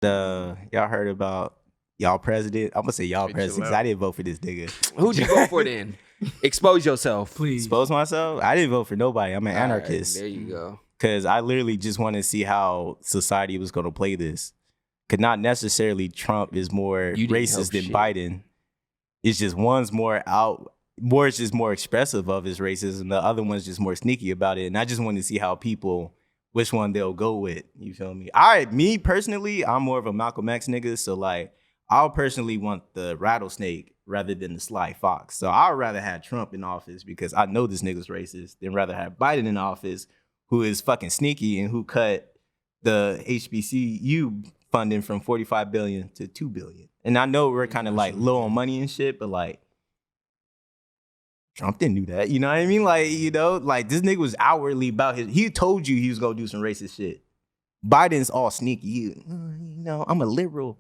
Y'all heard about y'all president? I'm gonna say y'all Hey, president chill 'cause out. I didn't vote for this nigga. Who'd you vote for then? Expose yourself. Please. Expose myself? I didn't vote for nobody. I'm an All right, anarchist. there you go. Because I literally just want to see how society was going to play this. Because not necessarily Trump is more You didn't help racist than shit. Biden. It's just one's more is just more expressive of his racism. The other one's just more sneaky about it. And I just want to see how people, which one they'll go with. You feel me? Me personally, I'm more of a Malcolm X nigga. So like, I'll personally want the rattlesnake rather than the sly fox. So I'd rather have Trump in office because I know this nigga's racist than rather have Biden in office, who is fucking sneaky and who cut the HBCU funding from 45 billion to 2 billion. And I know we're kind of like low on money and shit, but like Trump didn't do that. You know what I mean? Like, you know, like this nigga was outwardly about he told you he was gonna do some racist shit. Biden's all sneaky. You know, I'm a liberal.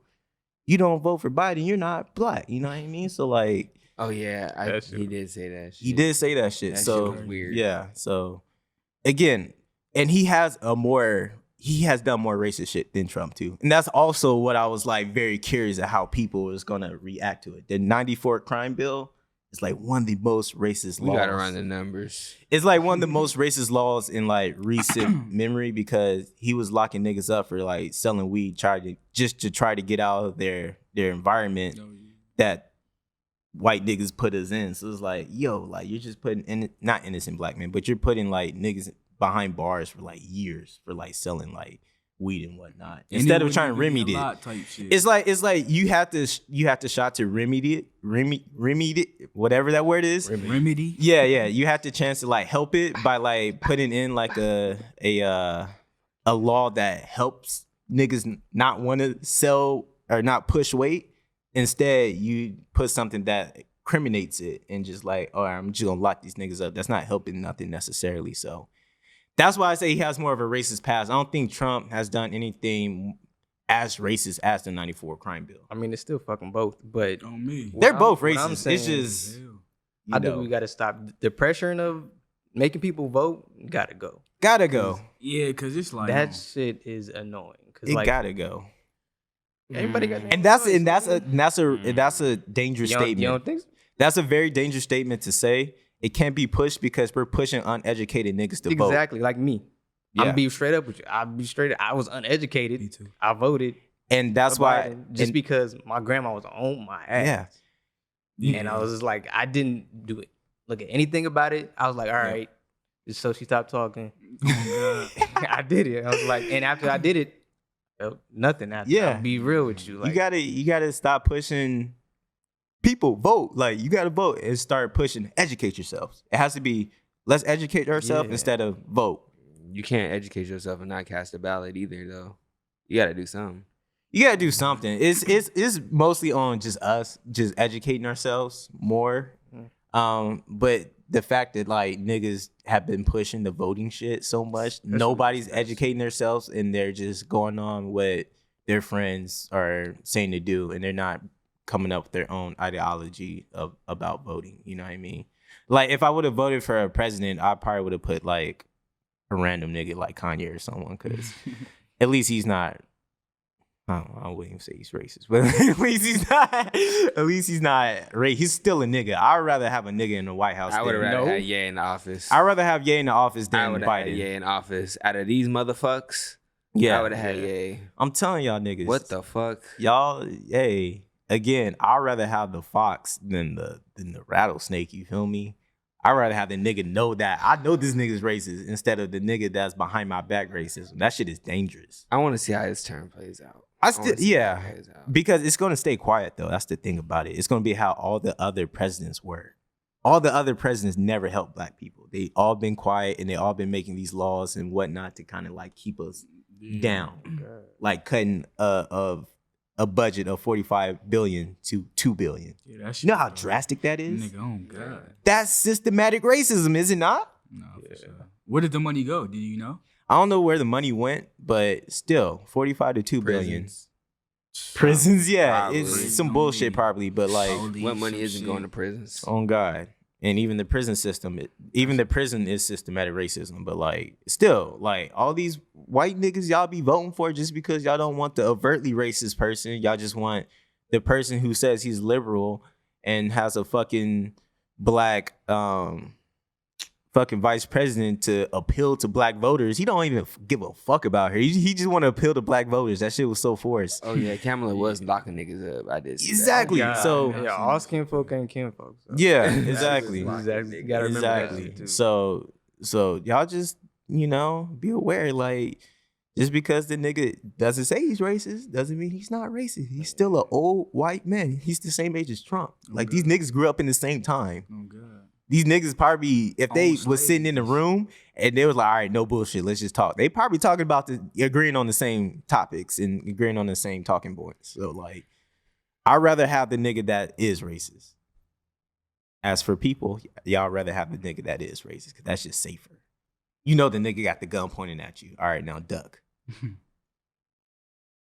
You don't vote for Biden, you're not black. You know what I mean? So like, Oh yeah, That shit he was- did say that shit. he did say that shit. That So shit was weird. yeah. So again, and he has done more racist shit than Trump too. And that's also what I was like very curious at how people was gonna react to it. The 94 crime bill is like one of the most racist We laws. gotta run the numbers. It's like one of the most racist laws in like recent memory because he was locking niggas up for like selling weed, just to try to get out of their environment that white niggas put us in. So it's like, yo, like you're just putting not innocent black men, but you're putting like niggas behind bars for like years for like selling like weed and whatnot instead of trying to remedy it. It's like you have to shot to remedy it, whatever that word is. Remedy. Yeah, you have the chance to like help it by like putting in like a law that helps niggas not want to sell or not push weight. Instead, you put something that criminates it and just like, all right, I'm just gonna lock these niggas up. That's not helping nothing necessarily. So that's why I say he has more of a racist past. I don't think Trump has done anything as racist as the 94 crime bill. I mean, it's still fucking both, but On me. They're both what I'm racist. saying It's just, Hell. you I know, think we gotta stop the pressuring of making people vote. Gotta go. gotta go. Yeah, because it's like That shit is annoying. Cause It like gotta go. everybody got And that's a dangerous you statement. don't think so? That's a very dangerous statement to say. It can't be pushed because we're pushing uneducated niggas to vote. Exactly, like me. Yeah. I'm gonna be straight up with you. I'll be straight up. I was uneducated. Me too. I voted. And that's for why Biden just and- because my grandma was on my ass. yeah. And I was just like, I didn't do it. Look at anything about it. I was like, all right. Just so she stopped talking. Oh, God. I did it. I was like, and after I did it, felt nothing after. Yeah. I'll be real with you. Like, you gotta stop pushing people vote. Like you gotta vote and start pushing, educate yourselves. It has to be let's educate ourselves Yeah. instead of vote. You can't educate yourself and not cast a ballot either, though. You gotta do something. You gotta do something. It's mostly on just us, just educating ourselves more. But the fact that like niggas have been pushing the voting shit so much, nobody's educating themselves and they're just going on what their friends are saying to do, and they're not coming up with their own ideology about voting. You know what I mean? Like if I would have voted for a president, I probably would have put like a random nigga like Kanye or someone, because at least he's not. I wouldn't even say he's racist, but at least he's not. At least he's not racist. He's still a nigga. I'd rather have a nigga in the White House. I would have than- rather had Ye in the office. I'd rather have Ye in the office I than would have had Biden. Ye in office. Out of these motherfuckers, Yeah, I would have had Ye. I'm telling y'all niggas. What the fuck? Y'all? Hey, again, I'd rather have the fox than the rattlesnake. You feel me? I'd rather have the nigga know that I know this nigga's racist instead of the nigga that's behind my back racism. That shit is dangerous. I want to see how his term plays out. I still, wanna see how yeah, it plays out. because it's going to stay quiet though. That's the thing about it. It's going to be how all the other presidents were. All the other presidents never helped black people. They all been quiet and they all been making these laws and whatnot to kind of like keep us down, like cutting a budget of 45 billion to 2 billion. Yeah, that shit You know how is drastic that is? Nigga, oh God. That's systematic racism, is it not? No, for sure. Where did the money go? Do you know? I don't know where the money went, but still, 45 to 2 billion. Prisons. Prisons, yeah, Probably. it's some bullshit probably, but like, Probably What money some isn't going to shit. prisons? on God. And even the prison system, even the prison is systematic racism. But like, still, like all these white niggas y'all be voting for just because y'all don't want the overtly racist person. Y'all just want the person who says he's liberal and has a fucking black fucking vice president to appeal to black voters. He don't even give a fuck about her. He just want to appeal to black voters. That shit was so forced. Oh yeah, Kamala was locking niggas up. I did see that. Exactly. Yeah, So yeah, all skin folk ain't kin folk. So. yeah, exactly. Exactly. You gotta remember that shit, too. So y'all just, be aware, like, just because the nigga doesn't say he's racist doesn't mean he's not racist. He's still an old white man. He's the same age as Trump. Like, these niggas grew up in the same time. Oh God. These niggas probably, if they Old was sitting in the room and they was like, all right, no bullshit, let's just talk. They probably talking about agreeing on the same topics and agreeing on the same talking points. So like, I'd rather have the nigga that is racist. As for people, y'all rather have the nigga that is racist because that's just safer. The nigga got the gun pointing at you. All right, now duck.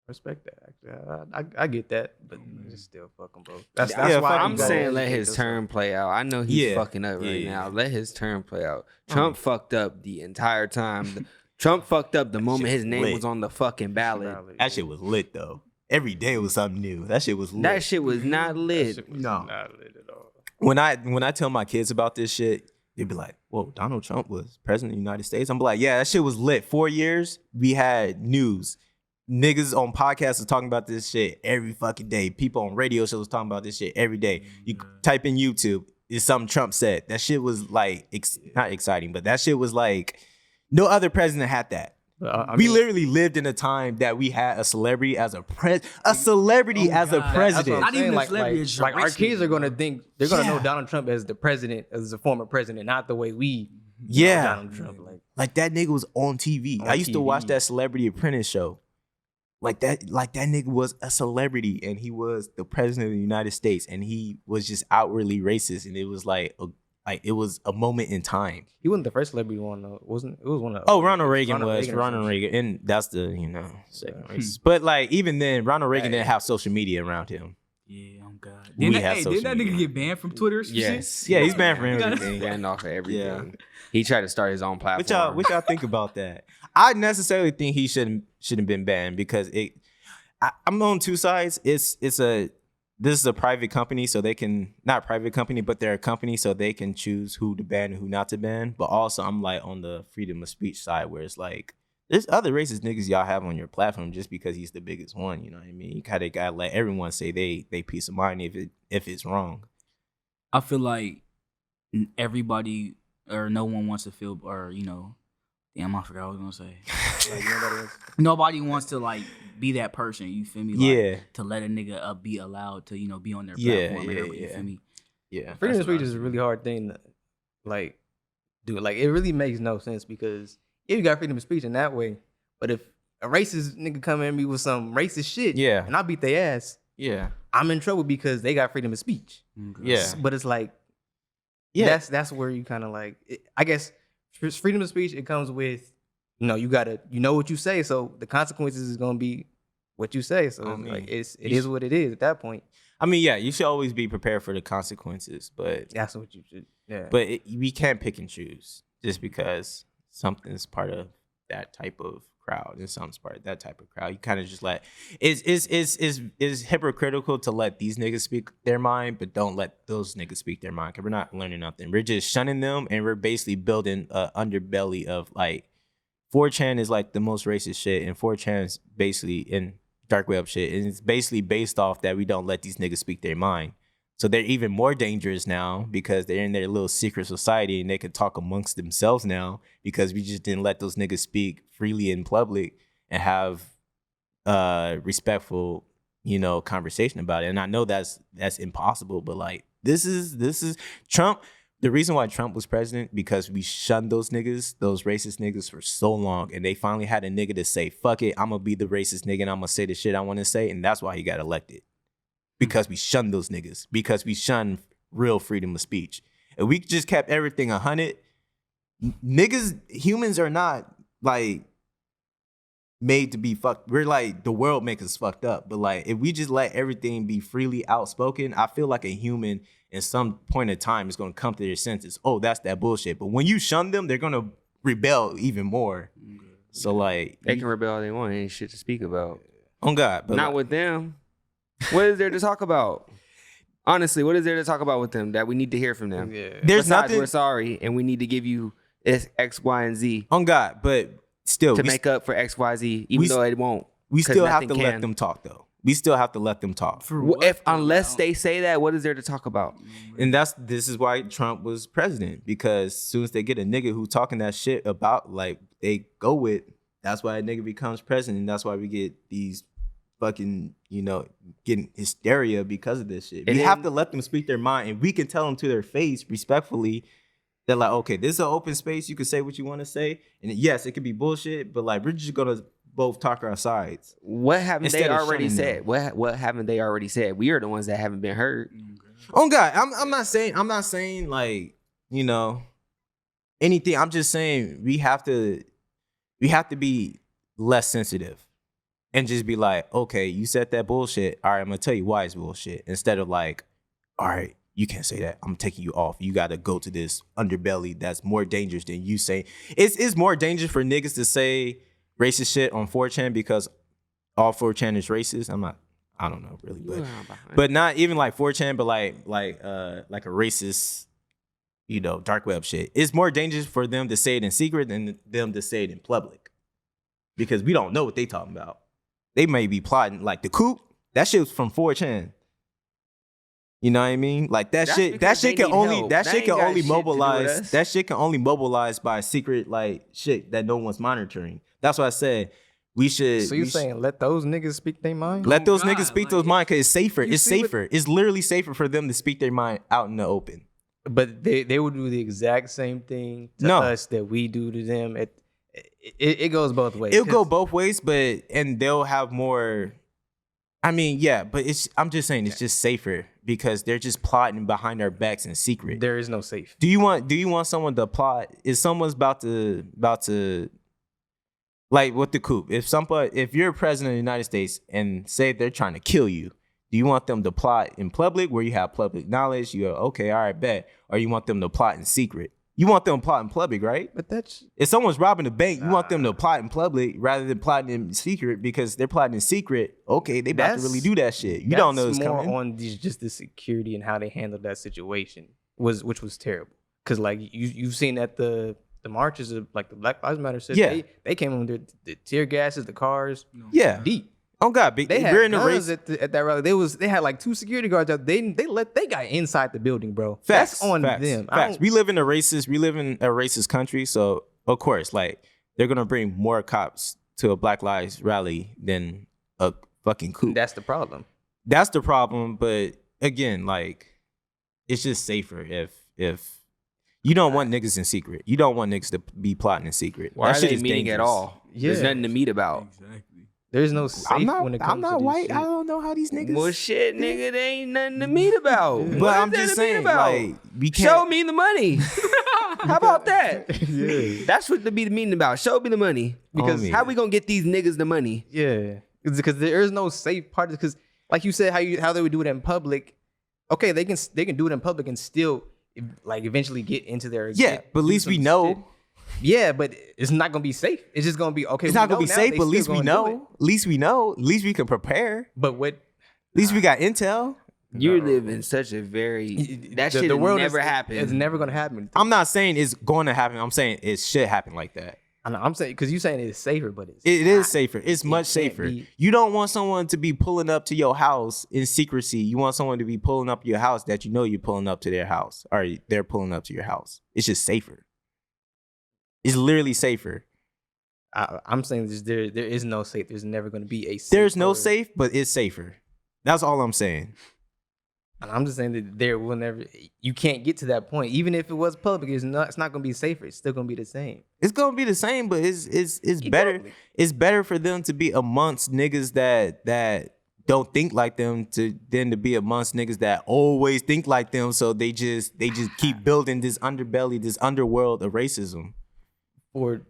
Respect that. Actually, I get that, but just still fuck them both. That's Yeah, why I'm you gotta saying let educate his yourself. turn play out. I know he's Yeah. fucking up right Yeah. now. Let his turn play out. Trump fucked up the entire time. Trump fucked up the moment his name lit. was on the fucking ballot. That shit was lit though. Every day was something new. That shit was lit. That shit was not That lit. shit was No. not lit at all. When I tell my kids about this shit, they'd be like, whoa, Donald Trump was president of the United States. I'm like, yeah, that shit was lit. 4 years, we had news. Niggas on podcasts are talking about this shit every fucking day. People on radio shows talking about this shit every day. You type in YouTube, it's something Trump said. That shit was like, not exciting, but that shit was like, no other president had that. We literally lived in a time that we had a celebrity as a celebrity as a God. president. Not even a like, celebrity, like, it's just like our rich kids nigga, are gonna bro. think they're gonna know Yeah. Donald Trump as the president, as a former president, not the way we know Yeah. Donald Trump. Like that nigga was on TV. On I used to watch TV. that Celebrity Apprentice show. Like that nigga was a celebrity and he was the president of the United States and he was just outwardly racist and it was like it was a moment in time. He wasn't the first celebrity one though, wasn't it? Was one of Ronald Reagan was or some Ronald shit. Reagan, and that's the second racist. But like even then, Ronald Reagan didn't have social media around him. Yeah, oh God. We Didn't have didn't social that nigga media. get banned from Twitter? Or some Yes. Yeah, he's banned from Yeah. everything. Banned off of everything. Yeah. He tried to start his own platform. What y'all think about that? I necessarily think he shouldn't been banned because I'm on two sides. This is a private company, so they can not private company, but they're a company, so they can choose who to ban and who not to ban. But also, I'm like on the freedom of speech side, where it's like there's other racist niggas y'all have on your platform just because he's the biggest one. You know what I mean? You gotta let everyone say they peace of mind if it's wrong. I feel like everybody or no one wants to feel damn, I forgot what I was gonna say. Nobody wants to like be that person. You feel me? Like, Yeah. To let a nigga be allowed to be on their Yeah, platform. and yeah, everything, You yeah. feel me? Yeah. Freedom of That's what speech I is a see. really hard thing to like do. Like it really makes no sense because you got freedom of speech in that way, but if a racist nigga come at me with some racist shit, Yeah. and I beat their ass, Yeah. I'm in trouble because they got freedom of speech. Yeah. But it's like, Yeah. that's where you kind of like, I guess freedom of speech, it comes with, you gotta, what you say, so the consequences is gonna be what you say. So I it's mean, like it you is what it is at that point. I mean, yeah, you should always be prepared for the consequences, but That's what you should. Yeah. But we can't pick and choose just because something's part of that type of crowd and something's part of that type of crowd. You kind of just it's hypocritical to let these niggas speak their mind, but don't let those niggas speak their mind because we're not learning nothing. We're just shunning them and we're basically building a underbelly of like 4chan is like the most racist shit and 4chan is basically in dark web shit. And it's basically based off that we don't let these niggas speak their mind. So they're even more dangerous now because they're in their little secret society and they can talk amongst themselves now because we just didn't let those niggas speak freely in public and have respectful, conversation about it. And I know that's impossible, but like this is Trump. The reason why Trump was president because we shunned those niggas, those racist niggas for so long. And they finally had a nigga to say, fuck it, I'm gonna be the racist nigga and I'm gonna say the shit I wanna say. And that's why he got elected. Because we shunned those niggas. Because we shunned real freedom of speech. If we just kept everything 100, niggas, humans are not like made to be fucked. We're like, the world makes us fucked up. But like, if we just let everything be freely outspoken, I feel like a human at some point in time is going to come to their senses. Oh, that's that bullshit. But when you shun them, they're going to rebel even more. So like, They can rebel all they want. Ain't shit to speak about. On God, but Not like, with them. What is there to talk about? Honestly, what is there to talk about with them that we need to hear from them? Yeah. there's Besides, nothing we're sorry, and we need to give you X, Y, and Z on God, but still, to we, make up for X, Y, Z, even though it won't. we 'Cause still have to nothing let can. them talk though. We still have to let them talk. Well, if unless they say that, what is there to talk about? And this is why Trump was president, because as soon as they get a nigga who talking that shit about like they go with, that's why a nigga becomes president. And that's why we get these fucking, getting hysteria because of this shit. And We have then- to let them speak their mind, and we can tell them to their face respectfully that like, okay, this is an open space. You can say what you want to say, and yes, it could be bullshit, but like we're just gonna both talk our sides. What haven't Instead they of already shunning said? What haven't they already said? We are the ones that haven't been heard. Oh God, I'm not saying like anything. I'm just saying we have to be less sensitive and just be like, okay, you said that bullshit. All right, I'm gonna tell you why it's bullshit. Instead of like, all right, you can't say that. I'm taking you off. You got to go to this underbelly that's more dangerous than you say. It's more dangerous for niggas to say racist shit on 4chan because all 4chan is racist. I don't know really, but not even like 4chan, but like a racist, dark web shit. It's more dangerous for them to say it in secret than them to say it in public, because we don't know what they talking about. They may be plotting like the coup. That shit was from 4chan. You know what I mean? Like that That's shit. That because shit they can need only. help. That That shit ain't can got only shit to do with mobilize. us. That shit can only mobilize by secret like shit that no one's monitoring. That's why I said we should. So you saying let those niggas speak their mind? let those Oh, God, niggas speak like, those mind, because it's safer. you It's see what- safer. It's literally safer for them to speak their mind out in the open. But they would do the exact same thing to No. us that we do to them. It goes both ways. It'll go 'Cause both ways, and they'll have more. I mean, yeah, but I'm just saying it's just safer because they're just plotting behind our backs in secret. There is no safe. Do you want someone to plot? If someone's about to like with the coup, if you're president of the United States and say they're trying to kill you, do you want them to plot in public where you have public knowledge? You go, okay, all right, bet. Or you want them to plot in secret? You want them to plot in public, right? But that's If someone's robbing a bank, you want them to plot in public rather than plotting in secret, because they're plotting in secret. Okay, they about to really do that shit. You don't know it's more coming. on just the security and how they handled that situation which was terrible. Because like you've seen at the marches of like the Black Lives Matter shit. Yeah. They came on the tear gases, the cars, Yeah. deep. Oh God, They had we're in a guns race. at that rally. They had like 2 security guards out. They got inside the building, bro. Facts, That's on facts, them. I Facts. don't- We live in a racist country, so of course, like they're gonna bring more cops to a Black Lives rally than a fucking coup. That's the problem. That's the problem. But again, like it's just safer if you don't want niggas in secret. You don't want niggas to be plotting in secret. Why that are shit they is meeting dangerous. at all? There's Yeah. nothing to meet about. Exactly. There's no safe when it comes I'm not to this white. shit. I don't know how these niggas. Well, shit, nigga, there ain't nothing to meet about. Yeah. But What I'm is there just to meet saying, about? like we can't. Show me the money. How about that? Yeah. That's what to be the meeting about. Show me the money. Because Homie. how we gonna get these niggas the money? Yeah, because there is no safe part. Because like you said, how they would do it in public. Okay, they can do it in public and still like eventually get into their Yeah, but at least we know. Yeah, but it's not gonna be safe. It's just gonna be okay. It's we not gonna know be now, safe, they but at least still we gonna do it. know. At least we know. At least we can prepare. But what? At least we got intel. You live in such a very that shit never happened. It's never gonna happen. I'm not saying it's going to happen. I'm saying it should happen like that. I'm saying because you saying it's safer, but it's It not. is safer. It's much can't safer. be- You don't want someone to be pulling up to your house in secrecy. You want someone to be pulling up your house that you know you're pulling up to their house, or they're pulling up to your house. It's just safer. It's literally safer. I'm saying there is no safe. There's never gonna be a. Safe There's no or- safe, but it's safer. That's all I'm saying. And I'm just saying that there will never. You can't get to that point. Even if it was public, it's not gonna be safer. It's still gonna be the same. It's gonna be the same, but it's better. Exactly. It's better for them to be amongst niggas that don't think like them than to be amongst niggas that always think like them. So they just keep building this underbelly, this underworld of racism. For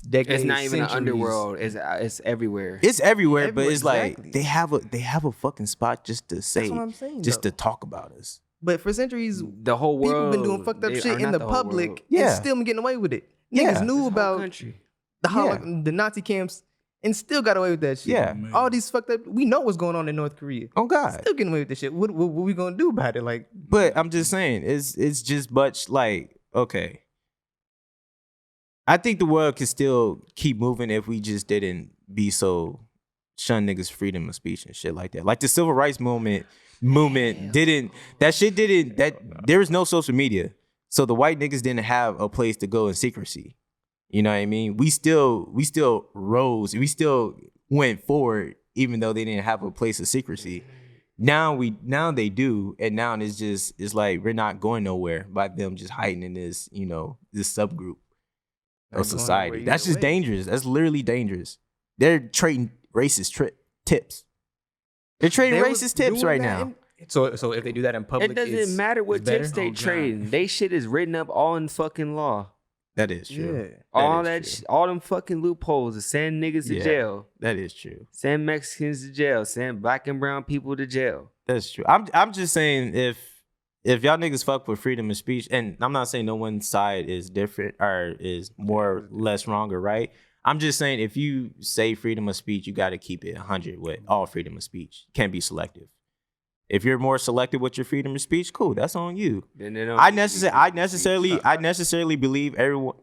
decades. It's not even an centuries. underworld. It's everywhere. It's everywhere, but Everywhere, it's exactly. like they have a fucking spot just to say, That's what I'm saying. just though. to talk about us. But for centuries, The whole world. people been doing fucked up they shit are in not the whole public world. Yeah. and still been getting away with it. Yeah. Niggas knew This whole about country. the Nazi camps and still got away with that shit. Yeah. All these fucked up. We know what's going on in North Korea. Oh God. Still getting away with this shit. What we gonna do about it? Like, But I'm just saying, it's just much like, okay. I think the world could still keep moving if we just didn't be so shun niggas' freedom of speech and shit like that. Like the civil rights movement didn't there was no social media. So the white niggas didn't have a place to go in secrecy. You know what I mean? We still rose, we still went forward even though they didn't have a place of secrecy. Now they do, and now it's like we're not going nowhere by them just hiding in this, this subgroup Not of going society. nowhere That's either just way. dangerous. That's literally dangerous. They're trading racist tips. They're trading They was racist tips doing right that now. So if they do that in public, It doesn't it's- matter what it's better? tips they Oh, God. trading. They shit is written up all in fucking law. That is true. Yeah. All is true. all them fucking loopholes to send niggas to Yeah. jail, That is true. send Mexicans to jail, send black and brown people to jail. That's true. I'm just saying if y'all niggas fuck with freedom of speech, and I'm not saying no one side is different or is more or less wrong or right. I'm just saying if you say freedom of speech, you got to keep it 100 with all freedom of speech. Can't be selective. If you're more selective with your freedom of speech, cool, that's on you. Then they don't I need to be necessarily freedom of speech. believe everyone.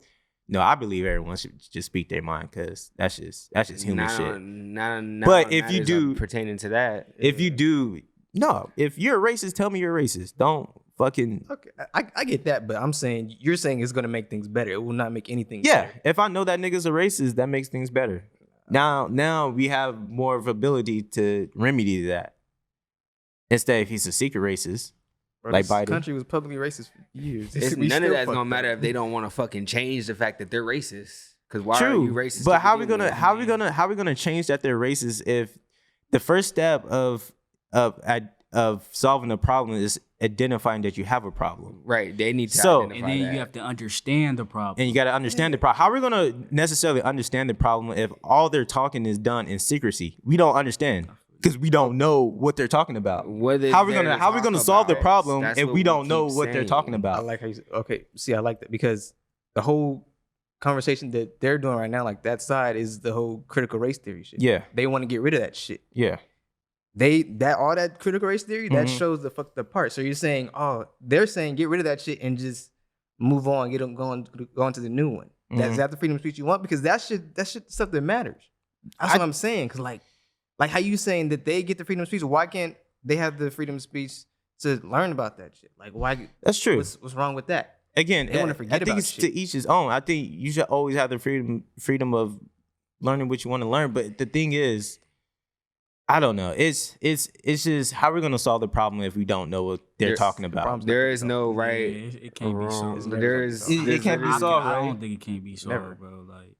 No, I believe everyone should just speak their mind because that's just human shit. But if you do- pertaining to that, If you do, no, if you're a racist, tell me you're a racist. Don't fucking. Okay, I get that, but I'm saying you're saying it's gonna make things better. It will not make anything. Yeah, better. if I know that nigga's a racist, that makes things better. Now we have more of ability to remedy that. Instead, if he's a secret racist, Bro, like this Biden. country was publicly racist for years. it's, We none of still that's fucked gonna up. matter if they don't want to fucking change the fact that they're racist. Because why are you True, racist? but to how we begin gonna with? how we gonna change that they're racist if the first step of solving a problem is identifying that you have a problem, Right, they need to So- identify And then that. you have to understand the problem. and you got to understand the problem. How are we gonna necessarily understand the problem if all they're talking is done in secrecy? We don't understand because we don't know what they're talking about. What is How are we there gonna to how are we talk gonna solve the about? problem That's if what we don't know keep what they're saying. talking I about? like how you said, okay. See, I like that because the whole conversation that they're doing right now, like that side, is the whole critical race theory shit. Yeah, They want to get rid of that shit. yeah. All that critical race theory that Mhm. shows the fucked up part. So you're saying, they're saying get rid of that shit and just move on, get them going to the new one. That's Mhm. that the freedom of speech you want because that shit stuff that matters. That's I- what I'm saying. Cause like how you saying that they get the freedom of speech, why can't they have the freedom of speech to learn about that shit? Like why? That's true. What's wrong with that? Again, They wanna I forget think about it's shit. to each his own. I think you should always have the freedom of learning what you want to learn. But the thing is, I don't know. It's just how we're gonna solve the problem if we don't know what they're There's- talking the about. problem's There is no Yeah, right it can't or be wrong. solved. never There gonna be is. solved. It there's can't be literally- solved, I right? don't think it can't be solved, Never. bro. Like,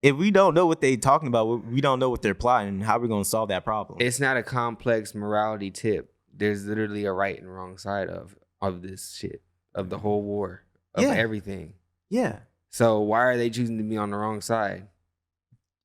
If we don't know what they're talking about, we don't know what they're plotting. How are we gonna solve that problem? It's not a complex morality tip. There's literally a right and wrong side of this shit, of the whole war, of Yeah. everything. Yeah, So why are they choosing to be on the wrong side?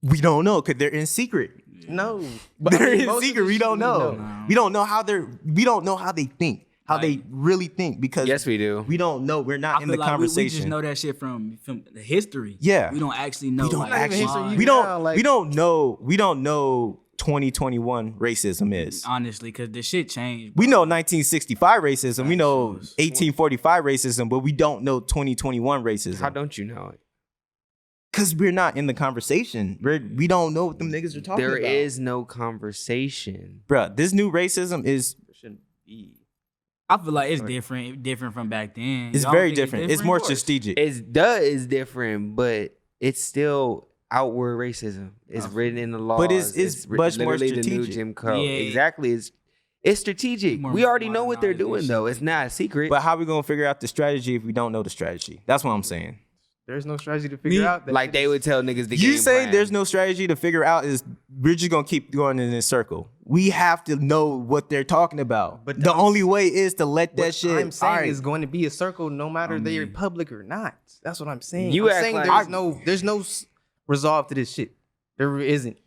we don't know because they're in secret. No, They're in most of secret. this We shit don't know. know. We don't know how we don't know how they think, how they Like- really think because Yes, we do. we don't know. We're not I in feel the like conversation. we just know that shit from the history. Yeah. we don't actually know. We don't like, actually. why. We now, don't. like- We don't know. We don't know 2021 racism is. honestly, because the shit changed. We know 1965 racism. We know Facts. 1845 racism, but we don't know 2021 How racism don't you know it? because we're not in the conversation. We don't know what them niggas are talking There about. is no conversation. Bruh, this new racism is shouldn't be. I feel like it's different from back then. it's Y'all very think different. It's more strategic. Is different, but it's still outward racism. It's written in the laws. But it's much more literally the new strategic. Jim Crow. Yeah. Exactly. It's strategic. More We already know what they're doing, modernization. though. It's not a secret. But how we gonna figure out the strategy if we don't know the strategy? That's what I'm saying. There's no strategy to figure out. That Like they would tell niggas the game You say plan. there's no strategy to figure out is we're just gonna keep going in this circle. We have to know what they're talking about. But the that's- only way is to let that What shit. I'm saying all right. is going to be a circle no matter they're public or not. That's what I'm saying. You I'm act saying like- there's no resolve to this shit. There isn't.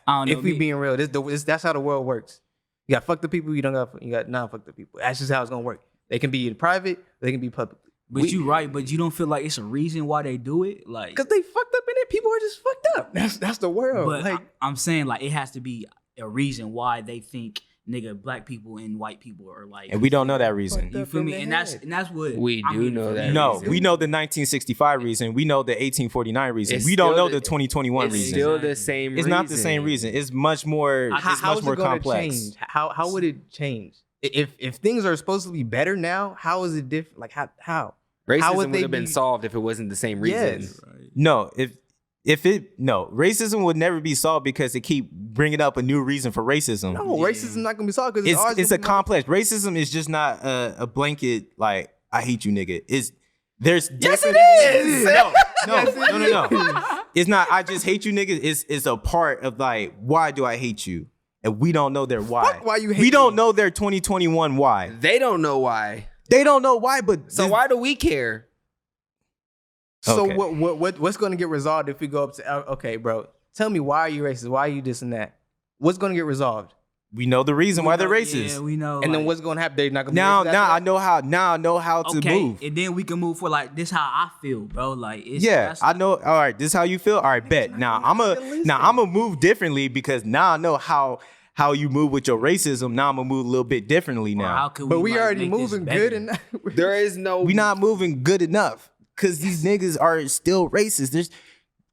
I don't know. If we being real, that's how the world works. You got fucked up people, you got non-fucked up people. That's just how it's gonna work. They can be in private, they can be public. But you right, but you don't feel like it's a reason why they do it, like. Cause they fucked up in it. People are just fucked up. That's the world. But Like, I'm saying like it has to be a reason why they think nigga black people and white people are like. And we don't know that reason. You feel me? And that's what We I'm do getting know from that you. No, reason. we know the 1965 reason. We know the 1849 reason. It's We don't still know the- the 2021 It's reason. still the same. It's not the same reason. It's much more. It's how much is more it gonna complex. change? How would it change? If things are supposed to be better now, how is it different? Like how? How Racism would would they have been be- solved if it wasn't the same reason. Yes. No, racism would never be solved because they keep bringing up a new reason for racism. No, racism not gonna be solved because It's a complex. Racism is just not a blanket like I hate you, nigga. There's Yes, different. it is. No. It's not. I just hate you, nigga. It's a part of like why do I hate you, and we don't know their why. Fuck why you hate We don't me. know their 2021 why. They don't know why. They don't know why, but So why do we care? So Okay. what's going to get resolved if we go up to okay, bro? Tell me why are you racist? Why are you this and that? What's going to get resolved? we know the reason why they're Yeah, racist. we know. And then like, what's going to happen? They're not going to Now be racist after that? I know how to okay, move. and then we can move for like this. How I feel, bro. Like it's, Yeah, that's- I know. All right, this is how you feel. All right, bet. Now I'm a move differently because now I know how you move with your racism. Now I'm gonna move a little bit differently How now. could But we we like, already make this moving better? good and There is no. We not moving good enough because these niggas are still racist. There's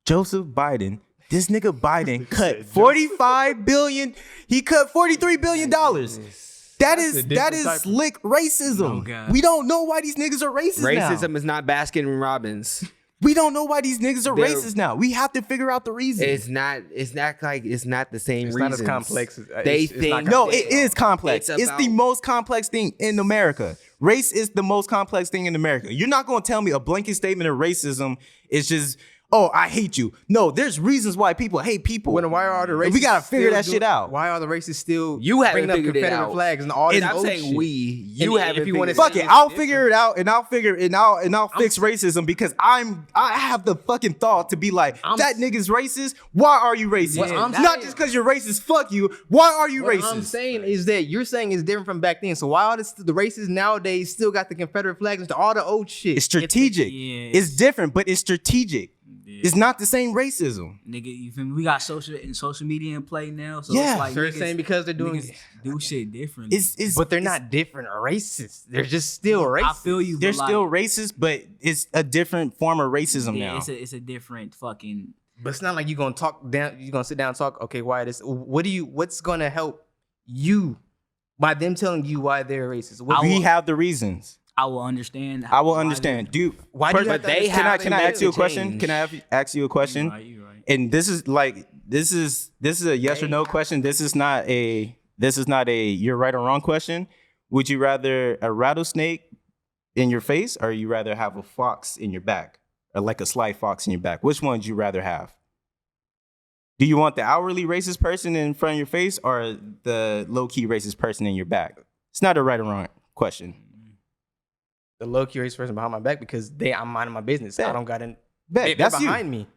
Joseph Biden. This nigga Biden cut 45 billion. He cut 43 billion dollars. That a is different type of- slick racism. Oh, God. We don't know why these niggas are racist now. Racism is not Baskin Robbins. We don't know why these niggas are They're- racist now. We have to figure out the reason. It's not the same It's reason. not as complex as They it's not think complex. No, it is complex. It's It's the about- most complex thing in America. Race is the most complex thing in America. You're not going to tell me a blanket statement of racism is just, oh, I hate you. No, there's reasons why people hate people. Why are the racists? We got to figure still that shit out. Why are the racists still You haven't bringing up figured it Confederate out. flags and all this I'm old saying shit? we. You And haven't. if you wanna figured Fuck say it, it's I'll different. figure it out, and I'll fix racism because I have the fucking thought to be like that nigga's racist. Why are you racist? What I'm Not saying- just because you're racist. Fuck you. Why are you What racist? I'm saying is that you're saying it's different from back then. So why all the racists nowadays still got the Confederate flags and all the old shit? It's strategic. Yeah, It's different, but it's strategic. It's not the same racism. Nigga, you feel me? We got social media in play now, so Yeah. it's like So you're niggas- saying because they're doing, niggas do shit different. It's but they're it's- not different racists. They're just still racist. I feel you. They're but still like, racist, but it's a different form of racism yeah, now. it's a different fucking. But it's not like you're gonna talk down. You're gonna sit down and talk. Okay, why this? What's gonna help you by them telling you why they're racist? What, We have the reasons. I will understand. I will why understand. Do Why do you have But to they understand have how to can I make ask you a the question? change. Can I ask you a question? You right, you right. And this is a yes or no question. This is not a you're right or wrong question. Would you rather a rattlesnake in your face or you rather have a fox in your back or like a sly fox in your back? Which one would you rather have? Do you want the outwardly racist person in front of your face or the low-key racist person in your back? It's not a right or wrong question. the low key racist person behind my back because I'm minding my business. Bet. I don't got to. Bet, They're that's you. behind me.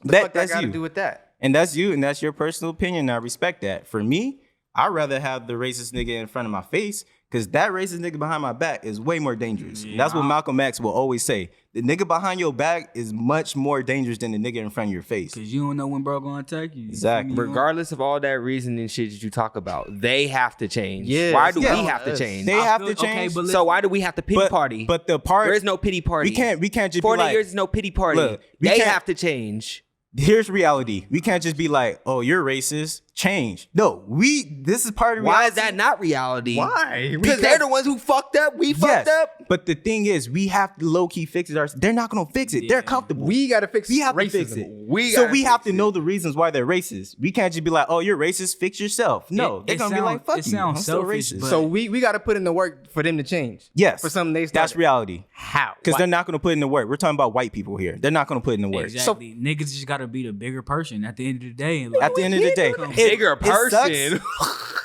The Bet, fuck that's I got to you. do with that? And that's you, and that's your personal opinion. I respect that. For me, I'd rather have the racist nigga in front of my face because that racist nigga behind my back is way more dangerous. And that's what Malcolm X will always say. The nigga behind your back is much more dangerous than the nigga in front of your face. Cause you don't know when bro gonna attack you. Exactly. You know? Regardless of all that reason and shit that you talk about, they have to change. Yeah, Why do yeah. we have to change? They I have feel- to okay, change. but So why do we have to pity but, party? But the part there is no pity party. we can't just be 40 like, years is no pity party. Look, we they can't- have to change. here's reality. We can't just be like, oh, you're racist. change. No, this is part of Why reality. is that not reality? Why? Because they're the ones who fucked up. We fucked up. But the thing is, we have to low key fix it ourselves. They're not gonna fix it. Yeah. They're comfortable. We gotta fix. We have racism. to fix it. We So gotta we have fix to know the reasons why they're racist. We can't just be like, "Oh, you're racist. Fix yourself." No, they're gonna be like, "Fuck it you." sounds I'm still selfish, racist. but- So we gotta put in the work for them to change. Yes, For something they that's started. reality. How? Because Why? they're not gonna put in the work. We're talking about white people here. They're not gonna put in the work. Exactly. Niggas just gotta be the bigger person at the end of the day. And At the end of the day, Bigger it sucks. person.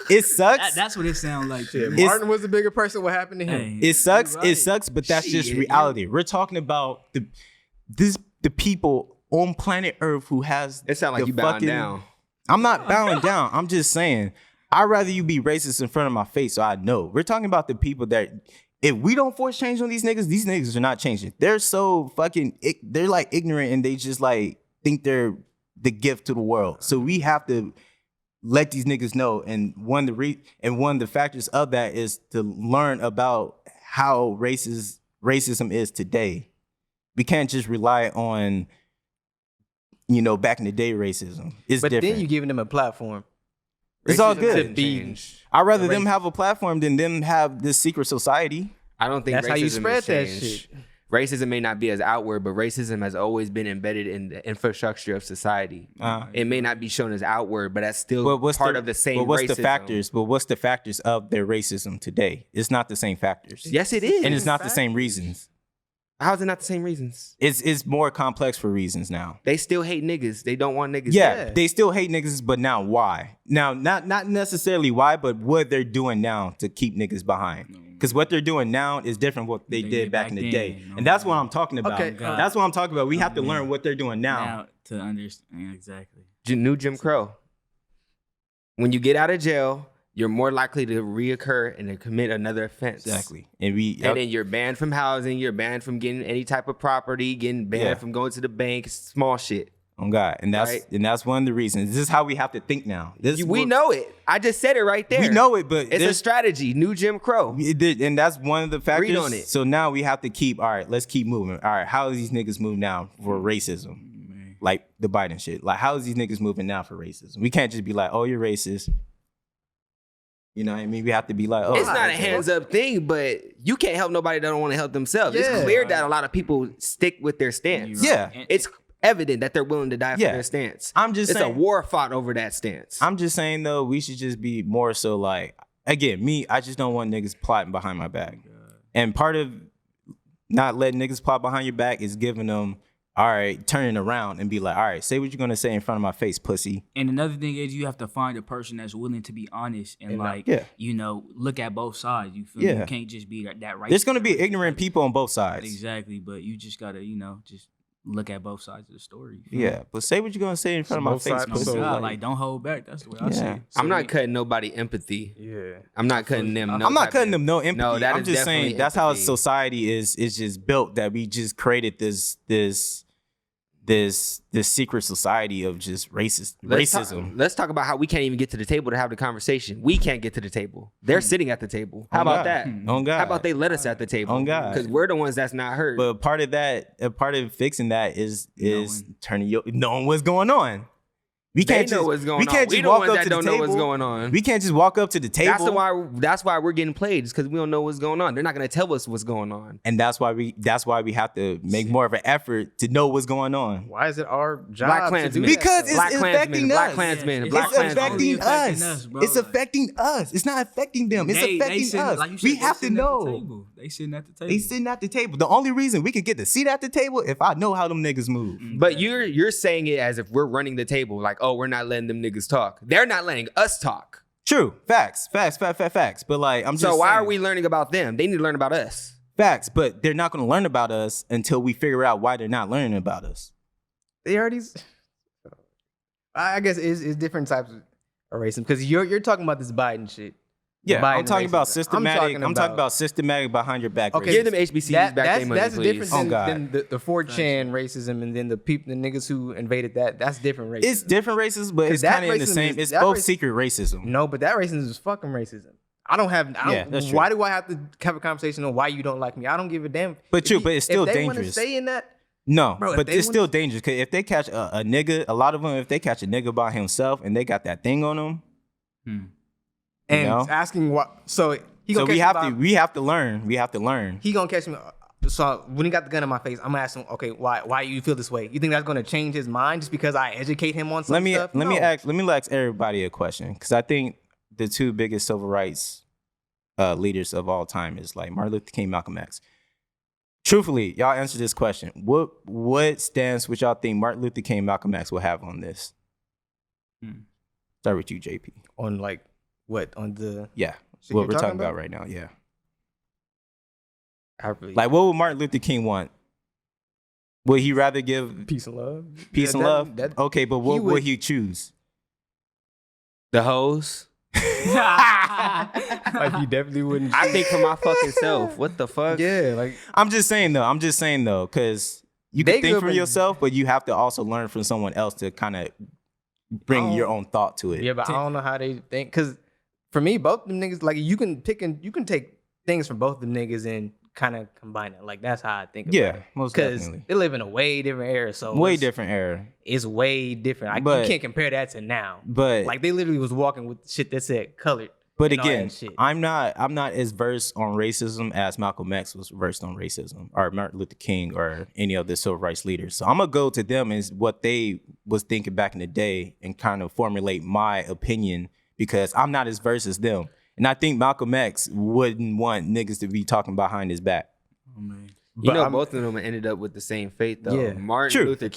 It sucks. that's what it sounds like. Shit, to me. Martin was the bigger person. What happened to him? Hey, It sucks. you're right. It sucks. But that's just Shit, reality. We're talking about the people on planet Earth who has. It sounds like the you bowing fucking- down. I'm not bowing down. I'm just saying. I'd rather you be racist in front of my face so I know. We're talking about the people that. If we don't force change on these niggas are not changing. They're so fucking. They're like ignorant and they just like think they're the gift to the world. So we have to let these niggas know. And one of the factors of that is to learn about how racism is today. We can't just rely on, back in the day racism. It's But different. then you giving them a platform. It's all Racism good. didn't change. I'd rather the them have a platform than them have this secret society. I don't think That's racism how you has spread that changed. shit. Racism may not be as outward, but racism has always been embedded in the infrastructure of society. It may not be shown as outward, but that's still part of the same But what's racism. the factors? But what's the factors of their racism today? It's not the same factors. Yes, it is. And it's not the same reasons. How is it not the same reasons? It's more complex for reasons now. They still hate niggas. They don't want niggas. Yeah, they still hate niggas, but now why? Now, not necessarily why, but what they're doing now to keep niggas behind. Because what they're doing now is different what they did back in the day. And that's what I'm talking about. Okay, That's what I'm talking about. We have to learn what they're doing Now to understand exactly. New Jim Crow. When you get out of jail, you're more likely to reoccur and to commit another offense. Exactly. And And then you're banned from housing. You're banned from getting any type of property. Getting banned from going to the bank. Small shit. Oh God, and that's one of the reasons. This is how we have to think now. We know it. I just said it right there. We know it, but it's a strategy. New Jim Crow. And that's one of the factors. Read on it. So now we have to keep. All right, let's keep moving. All right, how is these niggas moving now for racism? Like the Biden shit. Like how is these niggas moving now for racism? We can't just be like, oh, you're racist. You know what I mean? We have to be like, oh, It's not a hands up thing, but you can't help nobody that don't want to help themselves. Yeah. It's clear that a lot of people stick with their stance. Yeah. It's evident that they're willing to die for their stance. I'm just it's saying, a war fought over that stance. I'm just saying though, we should just be more so like, again, I just don't want niggas plotting behind my back. And part of not letting niggas plot behind your back is giving them, all right, turning around and be like, all right, say what you're gonna say in front of my face, pussy. And another thing is you have to find a person that's willing to be honest and look at both sides. You feel me? You can't just be that right. There's gonna be ignorant people on both sides. Exactly, but you just gotta, just look at both sides of the story. You feel Yeah, me? but say what you're gonna say in front of my both face, sides. No, pussy. So, God, like don't hold back. That's the way I see it. I'm not cutting nobody empathy. Yeah. I'm not cutting them. I'm not cutting them no empathy. No, that I'm is just saying definitely that's how empathy. society is just built, that we just created this secret society of just racism. Let's talk about how we can't even get to the table to have the conversation. We can't get to the table. They're sitting at the table. How On about God. that? On God. How about they let us at the table? On God. Because we're the ones that's not heard. But part of fixing that is knowing what's going on. We can't know just what's going we can't on. We just the walk ones up that to don't the know table. what's going on. We can't just walk up to the table. That's why we're getting played. It's because we don't know what's going on. They're not going to tell us what's going on. And that's why we have to make more of an effort to know what's going on. Why is it our job Black to Klansmen. do that? Because it's Black affecting Klansmen, Black us. Klansmen, It's Black It's Klansmen. affecting affecting us. us, bro. It's affecting us. It's not affecting them. It's affecting sitting- us. like you said, We they have to sitting at the know. table. They sitting at the table. They sitting at the table. The only reason we could get the seat at the table if I know how them niggas move. But you're saying it as if we're running the table. Like, oh, we're not letting them niggas talk. They're not letting us talk. True. Facts. But like, I'm just So why saying, are we learning about them? They need to learn about us. facts? But they're not going to learn about us until we figure out why they're not learning about us. They already. I guess it's different types of racism because you're talking about this Biden shit. Yeah, Biden I'm talking about racism. systematic. I'm talking about systematic behind your back. Okay, racism. Give them HBCUs back their money, that's please. different Oh, than, God. than the 4chan racism and then the niggas who invaded that. That's different racism. It's different racism, but 'Cause it's that kind of in the racism same. is- It's that both racism- secret racism. No, but that racism is fucking racism. that's true. Why do I have to have a conversation on why you don't like me? I don't give a damn. But If but it's still if they want to dangerous. stay in that, No, Bro, but it's still dangerous because if they catch a nigga, a lot of them, if they catch a nigga by himself and they got that thing on him, and asking what, so he gonna we have to learn. We have to learn. He gonna catch me. So when he got the gun in my face, I'm gonna ask him, okay, why you feel this way? You think that's gonna change his mind just because I educate him on some stuff? Let me ask everybody a question because I think the two biggest civil rights leaders of all time is like Martin Luther King, Malcolm X. Truthfully, y'all answer this question. What stance would y'all think Martin Luther King, Malcolm X will have on this? Start with you, JP. On like what? On the what we're talking about right now? Yeah. Like, what would Martin Luther King want? Would he rather give peace and love? Peace and love. Okay, but what would he choose? The hoes. Like he definitely wouldn't. I think for my fucking self. What the fuck? Yeah, like I'm just saying though, because you can think for yourself, but you have to also learn from someone else to kind of bring your own thought to it. Yeah, but I don't know how they think. Because for me, both them niggas, like you can take things from both them niggas and kind of combine it. Like that's how I think about it. Most definitely. Because they live in a way different era. So different era. It's way different. You can't compare that to now. But like they literally was walking with shit that said colored. But again, I'm not as versed on racism as Malcolm X was versed on racism, or Martin Luther King, or any of the civil rights leaders. So I'm gonna go to them as what they was thinking back in the day and kind of formulate my opinion because I'm not as versed as them. And I think Malcolm X wouldn't want niggas to be talking behind his back. Oh, man. Both of them ended up with the same fate, though. Yeah, Martin Luther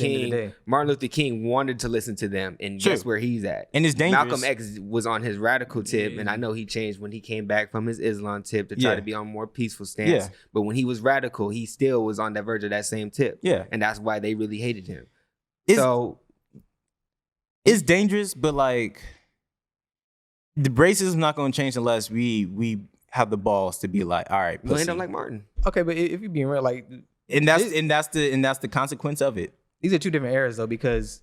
King wanted to listen to them, and guess where he's at? And it's dangerous. Malcolm X was on his radical tip, and I know he changed when he came back from his Islam tip to try to be on a more peaceful stance. Yeah. But when he was radical, he still was on that verge of that same tip. Yeah. And that's why they really hated him. It's dangerous, but like the racism is not going to change unless we have the balls to be like, all right, we'll end up like Martin. Okay, but if you're being real, like, and that's the consequence of it. These are two different eras though, because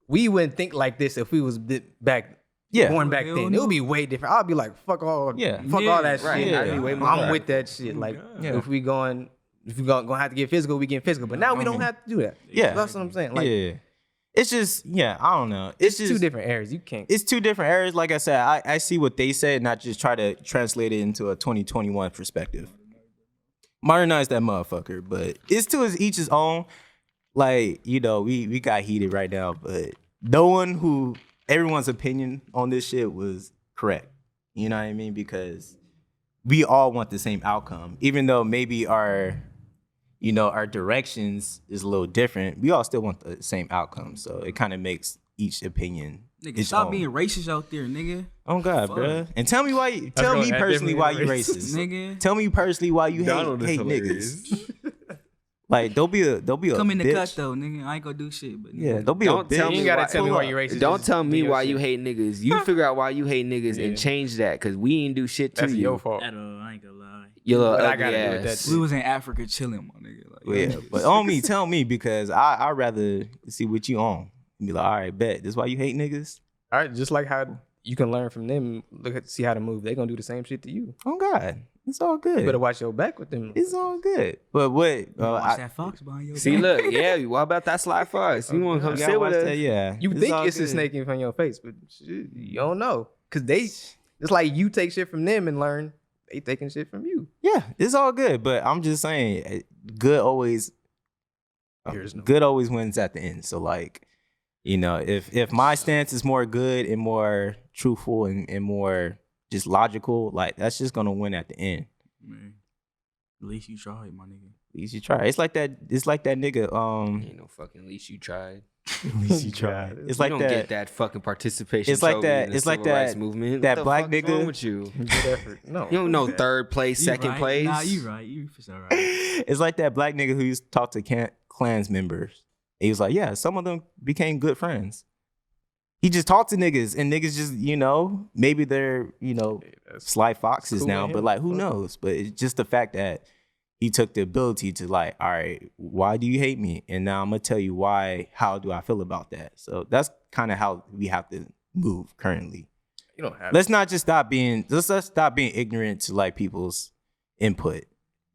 we wouldn't think like this if we was born back then. It would be way different. I'd be like, fuck all all that shit. Yeah. I'm with that shit. Like, if we gonna have to get physical, we get physical. But now we don't have to do that. Yeah, that's what I'm saying. Like, it's just, I don't know. It's just two different eras. You can't. It's two different eras. Like I said, I see what they said, not just try to translate it into a 2021 perspective. Modernize that motherfucker, but it's to each his own. Like, we got heated right now, but everyone's opinion on this shit was correct. You know what I mean? Because we all want the same outcome, even though maybe our directions is a little different. We all still want the same outcome, so it kind of makes each opinion. Nigga, stop being racist out there, nigga. Oh God, bro. And tell me why. Tell me personally why you racist, nigga. Tell me personally why you hate niggas. Like, don't be a come in the bitch. cut though, nigga. I ain't gonna do shit, but don't be a bitch. You gotta tell me why you racist. Don't tell me why you hate niggas. You figure out why you hate niggas and change that, because we ain't do shit to you. That's your fault. I ain't gonna lie. You little I ugly gotta do with ass. that. We was in Africa chilling, my nigga. Like, But on me, tell me, because I'd rather see what you on. Be like, all right, bet. This why you hate niggas? All right, just like how you can learn from them, see how to move. They gonna do the same shit to you. Oh God, it's all good. You better watch your back with them. It's all good. But what? watch that fox behind your See, back. look, what about that slide fox? You want to come sit with us? Yeah. You think it's a snake in front of your face, but shit, you don't know. Because it's like you take shit from them and learn. They taking shit from you. Yeah, it's all good. But I'm just saying, good always wins at the end. So like, if my stance is more good and more truthful and more just logical, like that's just gonna win at the end. Man, at least you tried, my nigga. At least you tried. It's like that nigga. Ain't no fucking least you tried. At least you tried. It's like you that. don't get that fucking participation. It's like trophy that. in the It's like civil rights that movement. That what black the fuck's nigga. wrong with you? Good effort. No, You don't know third place, second place. Nah, you right. You for sure right. It's like that black nigga who used to talk to Klans members. He was like, yeah, some of them became good friends. He just talked to niggas, and niggas just, maybe they're, sly foxes cool now, with but him. like, who knows? But it's just the fact that he took the ability to like, all right, why do you hate me? And now I'm gonna tell you why. How do I feel about that? So that's kind of how we have to move currently. You don't have. Let's stop being ignorant to like people's input.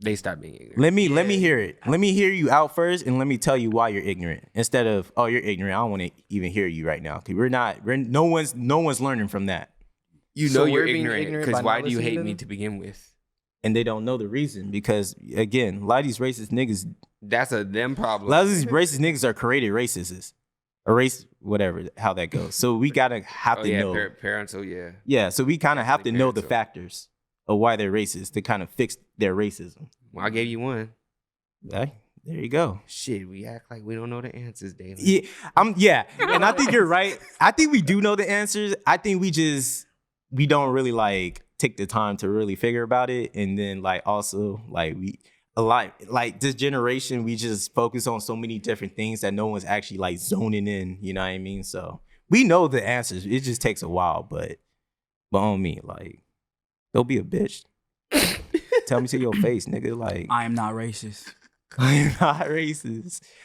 They stop being ignorant. Let me hear it. Let me hear you out first, and let me tell you why you're ignorant. Instead of, oh, you're ignorant. I don't want to even hear you right now. Cause no one's learning from that. You know you're ignorant because why do you hate me to begin with? And they don't know the reason because, again, a lot of these racist niggas. That's a them problem. A lot of these racist niggas are created racists. Or race, whatever, how that goes. So we gotta have to know. Parental, yeah. Yeah, so we kind of have to know the factors of why they're racist to kind of fix their racism. Well, I gave you one. There you go. Shit, we act like we don't know the answers, David. Yeah, and I think you're right. I think we do know the answers. I think we don't really like take the time to really figure about it, and then like also like this generation, we just focus on so many different things that no one's actually like zoning in. You know what I mean? So we know the answers. It just takes a while, but on me, like, don't be a bitch. Tell me to your face, nigga. Like, I am not racist. I am not racist.